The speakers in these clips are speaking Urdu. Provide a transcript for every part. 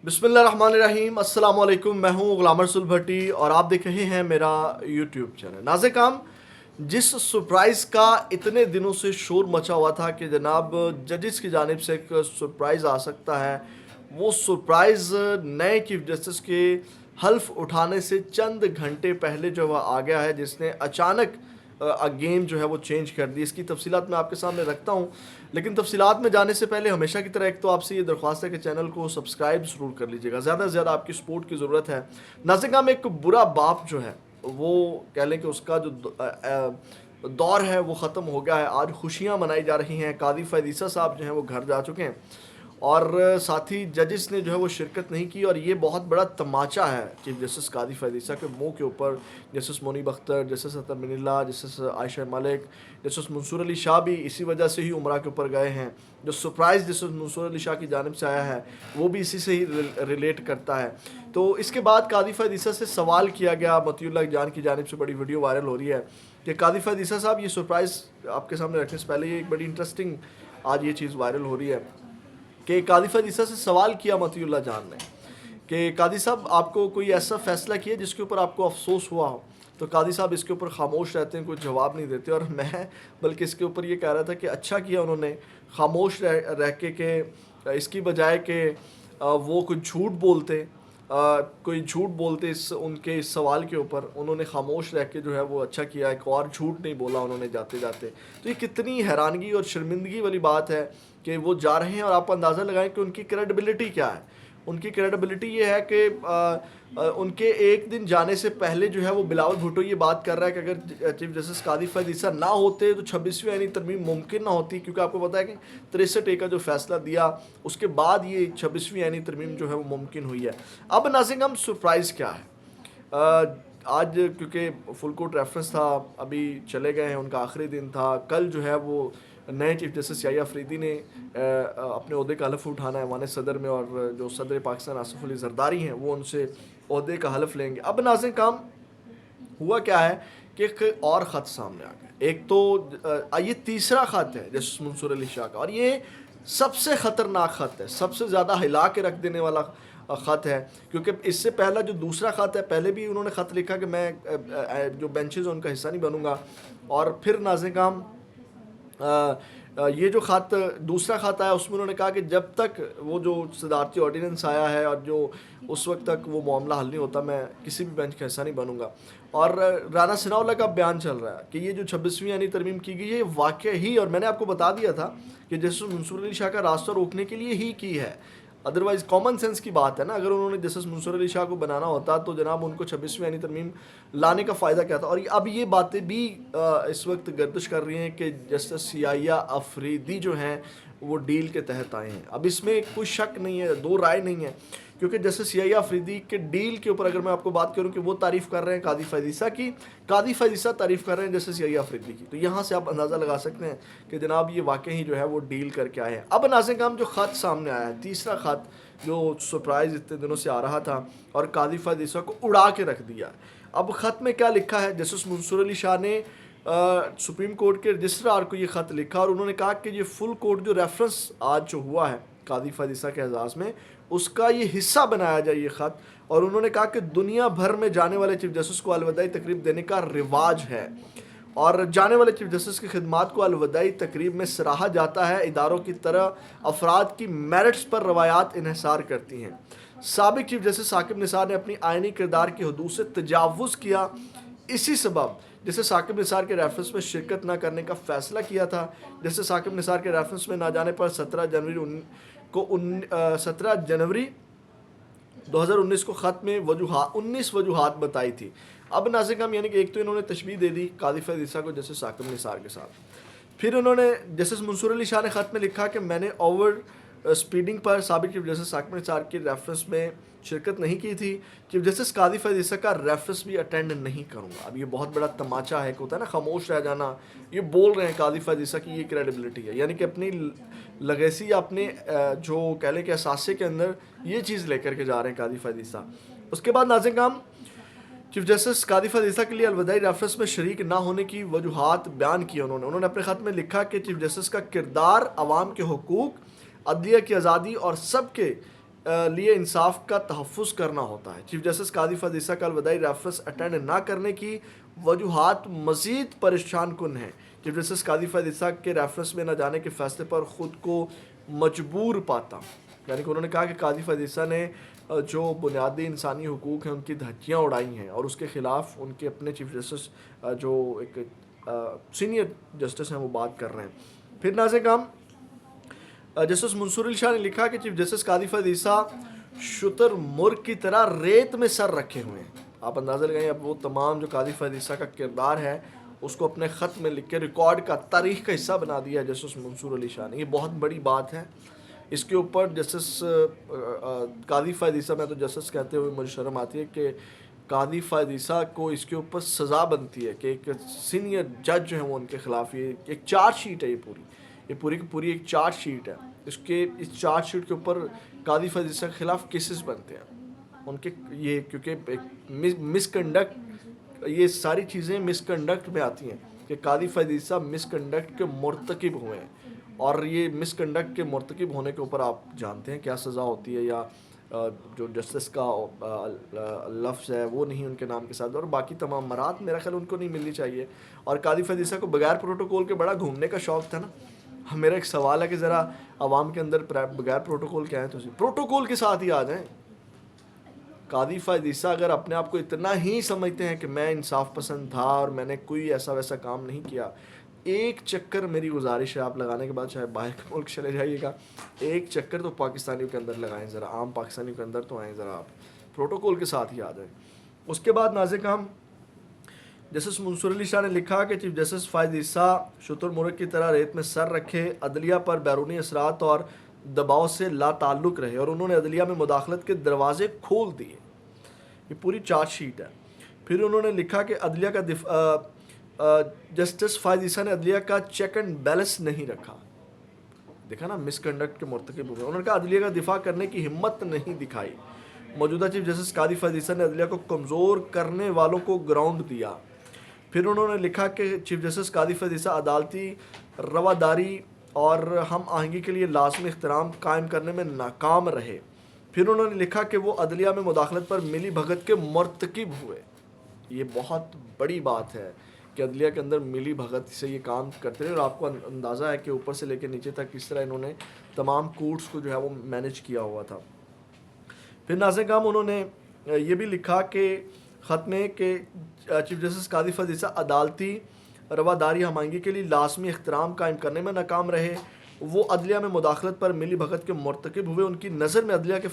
بسم اللہ الرحمن الرحیم، السلام علیکم۔ میں ہوں غلام رسول بھٹی اور آپ دیکھ رہے ہیں میرا یوٹیوب چینل۔ ناظرین، جس سرپرائز کا اتنے دنوں سے شور مچا ہوا تھا کہ جناب ججز کی جانب سے ایک سرپرائز آ سکتا ہے، وہ سرپرائز نئے چیف جسٹس کے حلف اٹھانے سے چند گھنٹے پہلے جو وہ آ گیا ہے، جس نے اچانک گیم جو ہے وہ چینج کر دی۔ اس کی تفصیلات میں آپ کے سامنے رکھتا ہوں، لیکن تفصیلات میں جانے سے پہلے ہمیشہ کی طرح ایک تو آپ سے یہ درخواست ہے کہ چینل کو سبسکرائب ضرور کر لیجیے گا، زیادہ سے زیادہ آپ کی سپورٹ کی ضرورت ہے۔ ناظرین، ایک برا باپ جو ہے وہ کہہ لیں کہ اس کا جو دور ہے وہ ختم ہو گیا ہے۔ آج خوشیاں منائی جا رہی ہیں، قاضی فیض عیسیٰ صاحب جو ہیں وہ گھر جا چکے ہیں اور ساتھ ہی ججز نے جو ہے وہ شرکت نہیں کی، اور یہ بہت بڑا تماچا ہے چیف جسٹس قاضی فیض عیسیٰ کے منہ کے اوپر۔ جسٹس منیب اختر، جسٹس اطہر من اللہ، جسٹس عائشہ ملک، جسٹس منصور علی شاہ بھی اسی وجہ سے ہی عمرہ کے اوپر گئے ہیں۔ جو سرپرائز جسٹس منصور علی شاہ کی جانب سے آیا ہے وہ بھی اسی سے ہی ریلیٹ کرتا ہے۔ تو اس کے بعد قاضی فیض عیسیٰ سے سوال کیا گیا، مطیع اللہ جان کی جانب سے بڑی ویڈیو وائرل ہو رہی ہے کہ قاضی فیض عیسیٰ صاحب، یہ سرپرائز آپ کے سامنے رکھنے سے پہلے یہ ایک بڑی انٹرسٹنگ آج یہ چیز وائرل ہو رہی ہے کہ قاضی فیض عیسیٰ سے سوال کیا مطیع اللہ جان نے کہ قاضی صاحب آپ کو کوئی ایسا فیصلہ کیا جس کے اوپر آپ کو افسوس ہوا ہو؟ تو قاضی صاحب اس کے اوپر خاموش رہتے ہیں، کوئی جواب نہیں دیتے، اور میں بلکہ اس کے اوپر یہ کہہ رہا تھا کہ اچھا کیا انہوں نے خاموش رہ کے، کہ اس کی بجائے کہ وہ کوئی جھوٹ بولتے ان کے اس سوال کے اوپر، انہوں نے خاموش رہ کے جو ہے وہ اچھا کیا، ایک اور جھوٹ نہیں بولا انہوں نے جاتے جاتے۔ تو یہ کتنی حیرانگی اور شرمندگی والی بات ہے کہ وہ جا رہے ہیں اور آپ اندازہ لگائیں کہ ان کی کریڈیبلٹی کیا ہے۔ ان کی کریڈیبلٹی یہ ہے کہ ان کے ایک دن جانے سے پہلے جو ہے وہ بلاول بھٹو یہ بات کر رہا ہے کہ اگر چیف جسٹس قاضی فیض عیسیٰ نہ ہوتے تو 26ویں آئینی ترمیم ممکن نہ ہوتی، کیونکہ آپ کو پتا ہے کہ 63A کا جو فیصلہ دیا اس کے بعد یہ 26ویں آئینی ترمیم جو ہے وہ ممکن ہوئی ہے۔ اب ناظرین، ہم سرپرائز کیا ہے؟ آج کیونکہ فل کورٹ ریفرنس تھا، ابھی چلے گئے ہیں، ان کا آخری دن تھا۔ کل جو ہے وہ نئے چیف جسٹس یحییٰ افریدی نے اپنے عہدے کا حلف اٹھانا ہے ایوان صدر میں، اور جو صدر پاکستان آصف علی زرداری ہیں وہ ان سے عہدے کا حلف لیں گے۔ اب ناظرین، کام ہوا کیا ہے کہ ایک اور خط سامنے آ گیا۔ ایک تو یہ تیسرا خط ہے جسٹس منصور علی شاہ کا، اور یہ سب سے خطرناک خط ہے، سب سے زیادہ ہلا کے رکھ دینے والا خط ہے، کیونکہ اس سے پہلا جو دوسرا خط ہے، پہلے بھی انہوں نے خط لکھا کہ میں جو بینچز ان کا حصہ نہیں بنوں گا، اور پھر ناظرین یہ جو خط دوسرا خط آیا اس میں انہوں نے کہا کہ جب تک وہ جو صدارتی آرڈیننس آیا ہے اور جو اس وقت تک وہ معاملہ حل نہیں ہوتا، میں کسی بھی بینچ کا حصہ نہیں بنوں گا۔ اور رانا ثناءاللہ کا بیان چل رہا ہے کہ یہ جو 26ویں آئینی ترمیم کی گئی ہے یہ واقع ہی، اور میں نے آپ کو بتا دیا تھا کہ جسٹس منصور علی شاہ کا راستہ روکنے کے لیے ہی کی ہے، ادروائز کامن سینس کی بات ہے نا۔ اگر انہوں نے جسٹس منصور علی شاہ کو بنانا ہوتا تو جناب ان کو 26ویں آئینی ترمیم لانے کا فائدہ کیا تھا؟ اور اب یہ باتیں بھی اس وقت گردش کر رہی ہیں کہ جسٹس یحییٰ افریدی جو ہیں وہ ڈیل کے تحت آئے ہیں۔ اب اس میں کوئی شک نہیں ہے، دو رائے نہیں ہے، کیونکہ جسٹس یحییٰ افریدی کے ڈیل کے اوپر اگر میں آپ کو بات کروں کہ وہ تعریف کر رہے ہیں قاضی فیض عیسیٰ کی، قاضی فیض عیسیٰ تعریف کر رہے ہیں جسٹس یحییٰ افریدی کی، تو یہاں سے آپ اندازہ لگا سکتے ہیں کہ جناب یہ واقعی جو ہے وہ ڈیل کر کے آئے ہیں۔ اب ناظرین، جو خط سامنے آیا ہے، تیسرا خط جو سرپرائز اتنے دنوں سے آ رہا تھا اور قاضی فیض عیسیٰ کو اڑا کے رکھ دیا۔ اب خط میں کیا لکھا ہے؟ جسٹس منصور علی شاہ نے سپریم کورٹ کے رجسٹرار کو یہ خط لکھا، اور انہوں نے کہا کہ یہ فل کورٹ جو ریفرنس آج جو ہوا ہے قاضی فیض عیسیٰ کے اعزاز میں، اس کا یہ حصہ بنایا جائے یہ خط، اور انہوں نے کہا کہ دنیا بھر میں جانے والے چیف جسٹس کو الوداعی تقریب دینے کا رواج ہے، اور جانے والے چیف جسٹس کی خدمات کو الوداعی تقریب میں سراہا جاتا ہے۔ اداروں کی طرح افراد کی میرٹس پر روایات انحصار کرتی ہیں۔ سابق چیف جسٹس ثاقب نثار نے اپنی آئینی کردار کی حدود سے تجاوز کیا، اسی سبب جسے ثاقب نثار کے ریفرنس میں شرکت نہ کرنے کا فیصلہ کیا تھا۔ جسے ثاقب نثار کے ریفرنس میں نہ جانے پر 17 جنوری 2019 کو خط میں 19 وجوہات بتائی تھی۔ اب ناظرین، یعنی کہ ایک تو انہوں نے تشبیہ دے دی قاضی فیض عیسیٰ کو جسٹس ثاقب نثار کے ساتھ، پھر انہوں نے جسٹس منصور علی شاہ نے خط میں لکھا کہ میں نے اوور سپیڈنگ پر سابق چیف جسٹس ثاقب نثار کے ریفرنس میں شرکت نہیں کی تھی، چیف جسٹس قاضی فیض عیسیٰ کا ریفرنس بھی اٹینڈ نہیں کروں گا۔ اب یہ بہت بڑا تماچا ہے کہ ہوتا ہے نا خاموش رہ جانا، یہ بول رہے ہیں قاضی فیض عیسیٰ کی یہ کریڈیبلٹی ہے، یعنی کہ اپنی لیگیسی یا اپنے جو کہہ لیں کہ اثاثے کے اندر یہ چیز لے کر کے جا رہے ہیں قاضی فیض عیسیٰ۔ اس کے بعد ناظرین، چیف جسٹس قاضی فیض عیسیٰ کے لیے الوداعی ریفرنس میں شریک نہ ہونے کی وجوہات بیان کی انہوں نے اپنے خط میں لکھا کہ چیف جسٹس کا کردار عوام کے حقوق، عدلیہ کی آزادی اور سب کے لیے انصاف کا تحفظ کرنا ہوتا ہے۔ چیف جسٹس قاضی فائز عیسیٰ کا الوداعی ریفرنس اٹینڈ نہ کرنے کی وجوہات مزید پریشان کن ہیں۔ چیف جسٹس قاضی فائز عیسیٰ کے ریفرنس میں نہ جانے کے فیصلے پر خود کو مجبور پاتا، یعنی کہ انہوں نے کہا کہ قاضی فائز عیسیٰ نے جو بنیادی انسانی حقوق ہیں ان کی دھجیاں اڑائی ہیں، اور اس کے خلاف ان کے اپنے چیف جسٹس جو ایک سینئر جسٹس ہیں وہ بات کر رہے ہیں۔ پھر ناظرین کرام، جسٹس منصور علی شاہ نے لکھا کہ چیف جسٹس قاضی فائز عیسیٰ شتر مرغ کی طرح ریت میں سر رکھے ہوئے ہیں۔ آپ اندازہ لگائیں، اب وہ تمام جو قاضی فائز عیسیٰ کا کردار ہے اس کو اپنے خط میں لکھ کے ریکارڈ کا، تاریخ کا حصہ بنا دیا ہے جسٹس منصور علی شاہ نے۔ یہ بہت بڑی بات ہے۔ اس کے اوپر جسٹس قاضی فائز عیسیٰ، میں تو جسٹس کہتے ہوئے مجھے شرم آتی ہے کہ قاضی فائز عیسیٰ کو اس کے اوپر سزا بنتی ہے کہ ایک سینئر جج جو ہیں وہ ان کے خلاف، یہ ایک چارج شیٹ ہے، یہ پوری کی پوری ایک چارج شیٹ ہے۔ اس چارج شیٹ کے اوپر قاضی فائز عیسیٰ کے خلاف کیسز بنتے ہیں ان کے، یہ کیونکہ ایک مس کنڈکٹ، یہ ساری چیزیں مس کنڈکٹ میں آتی ہیں کہ قاضی فائز عیسیٰ مس کنڈکٹ کے مرتکب ہوئے ہیں، اور یہ مس کنڈکٹ کے مرتکب ہونے کے اوپر آپ جانتے ہیں کیا سزا ہوتی ہے، یا جو جسٹس کا لفظ ہے وہ نہیں ان کے نام کے ساتھ، اور باقی تمام مراد میرا خیال ان کو نہیں ملنی چاہیے۔ اور قاضی فائز عیسیٰ کو بغیر پروٹوکول کے بڑا گھومنے کا شوق تھا نا۔ میرا ایک سوال ہے کہ ذرا عوام کے اندر بغیر پروٹوکول کیا ہے، تو پروٹوکول کے ساتھ ہی آ جائیں۔ قاضی فائز عیسیٰ اگر اپنے آپ کو اتنا ہی سمجھتے ہیں کہ میں انصاف پسند تھا اور میں نے کوئی ایسا ویسا کام نہیں کیا، ایک چکر میری گزارش ہے، آپ لگانے کے بعد چاہے باہر کے ملک چلے جائیے گا، ایک چکر تو پاکستانیوں کے اندر لگائیں، ذرا عام پاکستانیوں کے اندر تو آئیں، ذرا آپ پروٹوکول کے ساتھ ہی آ جائیں۔ اس کے بعد ناظرین کرام، جسٹس منصور علی شاہ نے لکھا کہ چیف جسٹس فائز عیسیٰ شتر مرغ کی طرح ریت میں سر رکھے، عدلیہ پر بیرونی اثرات اور دباؤ سے لا تعلق رہے، اور انہوں نے عدلیہ میں مداخلت کے دروازے کھول دیے۔ یہ پوری چارج شیٹ ہے۔ پھر انہوں نے لکھا کہ عدلیہ کا جسٹس فائز عیسیٰ نے عدلیہ کا چیک اینڈ بیلنس نہیں رکھا، دیکھا نا، مس کنڈکٹ کے مرتکب ہوئے۔ انہوں نے کہا عدلیہ کا دفاع کرنے کی ہمت نہیں دکھائی۔ موجودہ چیف جسٹس قاضی فائز عیسیٰ نے عدلیہ کو کمزور کرنے والوں کو گراؤنڈ دیا۔ پھر انہوں نے لکھا کہ چیف جسٹس قاضی فائز عیسیٰ عدالتی رواداری اور ہم آہنگی کے لیے لازمی احترام قائم کرنے میں ناکام رہے۔ پھر انہوں نے لکھا کہ وہ عدلیہ میں مداخلت پر ملی بھگت کے مرتکب ہوئے۔ یہ بہت بڑی بات ہے کہ عدلیہ کے اندر ملی بھگت سے یہ کام کرتے رہے، اور آپ کو اندازہ ہے کہ اوپر سے لے کے نیچے تک کس طرح انہوں نے تمام کورٹس کو جو ہے وہ مینیج کیا ہوا تھا۔ پھر ناظرین کرام، انہوں نے یہ بھی لکھا کہ خط میں کہ چیف جسٹس قاضی فائز عیسیٰ عدالتی رواداری ہم آہنگی کے لیے لازمی احترام قائم کرنے میں ناکام رہے، وہ عدلیہ میں مداخلت پر ملی بھگت کے مرتکب ہوئے۔ ان کی نظر میں عدلیہ کے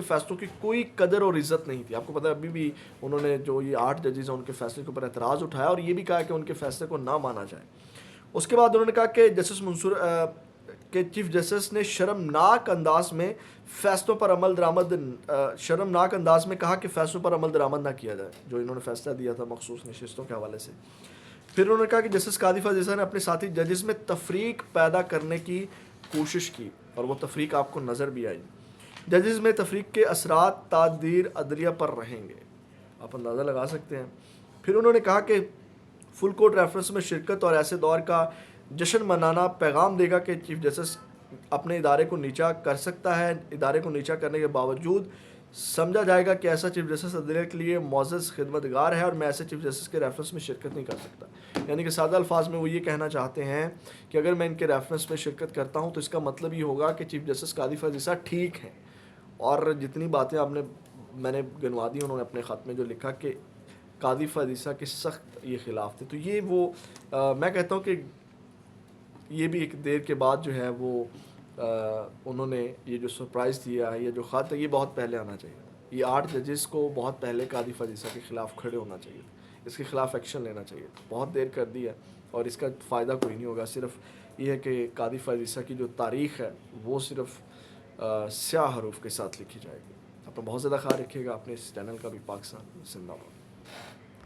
فیصلوں کی کوئی قدر اور عزت نہیں تھی۔ آپ کو پتہ ہے ابھی بھی انہوں نے جو یہ 8 ججز ہیں ان کے فیصلے کے اوپر اعتراض اٹھایا، اور یہ بھی کہا کہ ان کے فیصلے کو نہ مانا جائے۔ اس کے بعد انہوں نے کہا کہ جسٹس منصور کہ چیف جسٹس نے شرمناک انداز میں کہا کہ فیصلوں پر عمل درآمد نہ کیا جائے، جو انہوں نے فیصلہ دیا تھا مخصوص نشستوں کے حوالے سے۔ پھر انہوں نے کہا کہ جسٹس قاضی فائز عیسیٰ نے اپنے ساتھی ججز میں تفریق پیدا کرنے کی کوشش کی، اور وہ تفریق آپ کو نظر بھی آئی۔ ججز میں تفریق کے اثرات تعدیر عدلیہ پر رہیں گے، آپ اندازہ لگا سکتے ہیں۔ پھر انہوں نے کہا کہ فل کورٹ ریفرنس میں شرکت اور ایسے دور کا جشن منانا پیغام دے گا کہ چیف جسٹس اپنے ادارے کو نیچا کر سکتا ہے، ادارے کو نیچا کرنے کے باوجود سمجھا جائے گا کہ ایسا چیف جسٹس عدلیہ کے لیے معزز خدمتگار ہے، اور میں ایسے چیف جسٹس کے ریفرنس میں شرکت نہیں کر سکتا۔ یعنی کہ سادہ الفاظ میں وہ یہ کہنا چاہتے ہیں کہ اگر میں ان کے ریفرنس میں شرکت کرتا ہوں تو اس کا مطلب یہ ہوگا کہ چیف جسٹس قاضی فائز عیسیٰ ٹھیک ہیں، اور جتنی باتیں میں نے گنوا دی، انہوں نے اپنے خط میں جو لکھا کہ قاضی فائز عیسیٰ کے سخت یہ خلاف تھے۔ تو یہ وہ میں کہتا ہوں کہ یہ بھی ایک دیر کے بعد جو ہے وہ انہوں نے یہ جو سرپرائز دیا ہے، یہ جو خط ہے، یہ بہت پہلے آنا چاہیے تھا۔ یہ 8 ججز کو بہت پہلے قاضی فائز عیسیٰ کے خلاف کھڑے ہونا چاہیے تھا، اس کے خلاف ایکشن لینا چاہیے تھا۔ بہت دیر کر دی ہے، اور اس کا فائدہ کوئی نہیں ہوگا۔ صرف یہ ہے کہ قاضی فائز عیسیٰ کی جو تاریخ ہے وہ صرف سیاہ حروف کے ساتھ لکھی جائے گی۔ اپنا بہت زیادہ خیال رکھیے گا، اپنے اس چینل کا بھی۔ پاکستان زندہ باد۔